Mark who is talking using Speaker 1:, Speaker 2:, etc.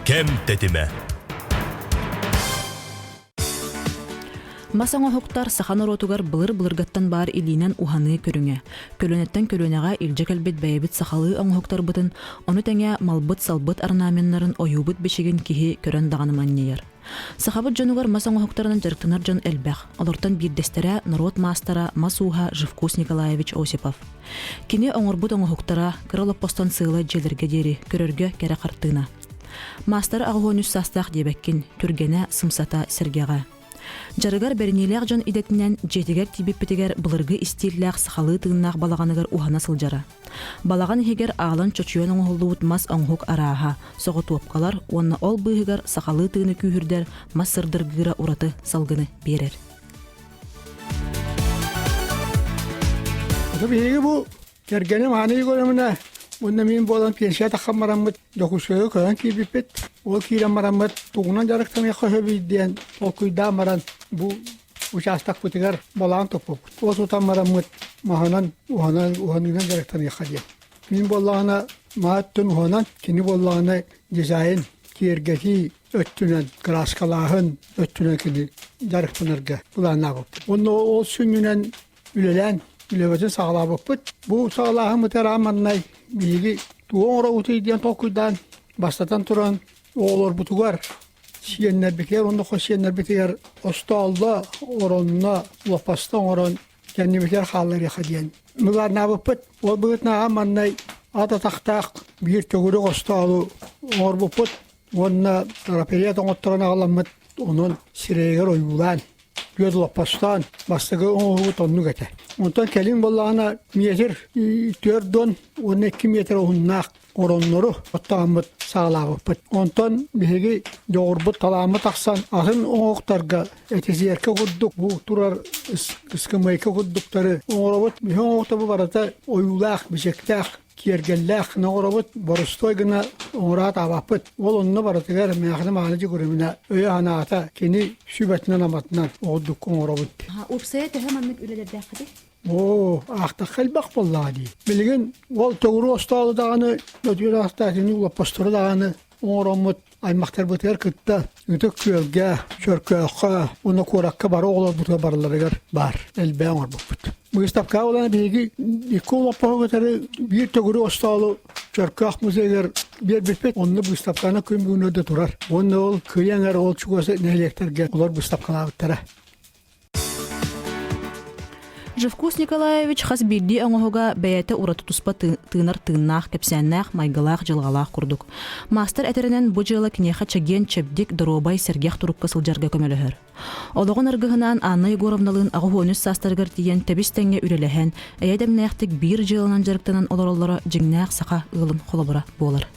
Speaker 1: Кем тетиме.
Speaker 2: Масаңа хоқтар сахан оротугар былыр-былыргаттан бар илинен уханы көрүңе. Көлөнеттен көлөнеға илже кәлбет бәйбіт сахалы оң хоқтар бұтын, оны тәңе малбыт салбыт арнаменнарын ойубыт бешеген кихи көрөн дағаныманнейер. Сахабыт жонугар масаңа хоқтарынан жарықтынар жон әлбәқ. Олортан бирдестере народ мастера Осипов Живкурс Николаевич Осипов. Кини оңорбут оң хоқтара кырылып постан сыйлы желерге дери, көрөргө кәрі қартына. Мастер ағуонус састақ дебеккин, түргене сымсата сергеға. Жарыгар бернелек жон идетинен жетигер тибиппетигер былыргы истиллях сахалы тыыннах балаганыгар ухана сылжара. Балаган хигер ағлан чочуен оңғылуут мас оңғук араха, соғы туапкалар, онна ол быйгар сахалы тыыны күйірдер Мастырдыргыра ураты салгыны берер.
Speaker 3: Беги бу кергенем ханы горемне онда мен болан пенсия тахамараммыт докусөө көн кибипет ол кирамараммыт тугунан жарыктан яхабиден окуйда маран бу участок путигар балан топуп ол тутамараммыт маханан уханан жарыктан яхадия мен болана мааттын уханан кини болана дизайн киргети өттүнөн краскалахын өттүнөн кини жарыктанырга буланагып онно ол сүнүнөн үлелен үлебетін сағалап өппіт. Бұл сағалағын мұтараманнай білгі туоңыра ұтыйден тоқыдан бастатан тұран оғылар бұтығар. Сиеннер бекер, онда қос сиеннер бекер осталда оронына лопастан орон кәнне бекер қалар еқаден. Мұлар набыппыт, ол бұғыт нағаманнай ата тақтақ бір төгірі осталы оғыр бұппыт. Онына раперия тоңыттыран ағаламыт, оның сирегер ойбулан. Göz lapastan bastığı onu tonnu gete. Ondan kelin bollağına metre 4'den 12 metre onnak oronları otamıt sağlağıpıt. Ondan bihegi yoğurbut talamı taksan ahın oğuktarga etiziyerke kudduk bu turar ıskımayke kuddukları oğurabut bihin oğukta barata oyulak bişektak Kiergellek nağırabıt borustoygına oğurat avapıt. Ol onunla baratıgar meyakını mağınıcı görümüne öye hanata kini sübetinden amatından oğudduk oğurabıt.
Speaker 2: Upsaya tehemanlık ülelerde akıdı?
Speaker 3: Ahta kalbak vallahi değil. Bilgin ol toğru ostalı dağını ötüyor ahtatini ulapastırı dağını oğuramıt. Aymaktar bıtır kıtta. Ütük kölge, çörköğe, onu korakka barı oğlar buta barıları var. Elbeğen var bu. Bu istapka olan bilgi ikon lapağıtları bir tögürü ostalı çörköğe müzeger bir bitpet. Onu bu istapkana köyümünü de durar. Onu ol köyünger ol çıkıyorsa nehlekterge olur bu istapkalıqtara.
Speaker 2: Живкурс Николаевич хас бирди оңоһуга бәйәте ураты туспа тыынар тыыннаах кепсәннәах майгалаах жылгалаах курдук. Мастер әтеренен бу жылы кинеха чаген чепдик доробай сергех турупка сылжарга көмөлөһөр. Олоғын аргыһынан Анна Егоровналын агуонус састаргар тиен тебистеңге үрелеһен, әйәдемнәхтик бир жылынан жарыктанан олороллары жиңнәах сака ылын холобура болар.